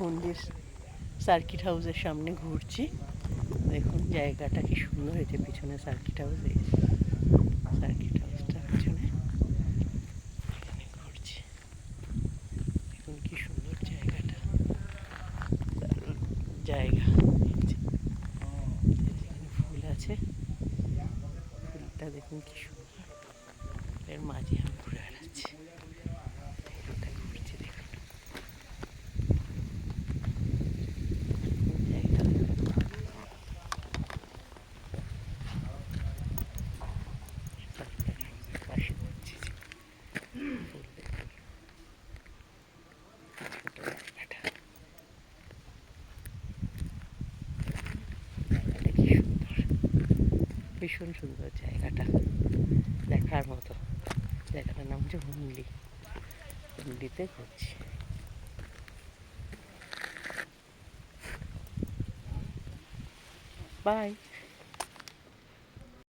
মন্দির সার্কিট হাউসের সামনে ঘুরছি। দেখুন জায়গাটা কি সুন্দর হয়েছে, পিছনে সার্কিট হাউস, সার্কিট হাউসটা পিছনে ঘুরছি। দেখুন কি সুন্দর জায়গাটা, জায়গা। ফুল আছে, ফুলটা দেখুন কি সুন্দর, এর মাঝে আমি ঘুরে বেড়াচ্ছি। ফুলটা ঘুরছি, দেখুন জায়গা। পাশে ঘুরছি, ফুল দেখুন জায়গাটা, জায়গাটা কি সুন্দর, ভীষণ সুন্দর জায়গাটা, দেখার মতো। জায়গাটার নাম হচ্ছে হুমলি। হুমলিতে ঘুরছি। বাই।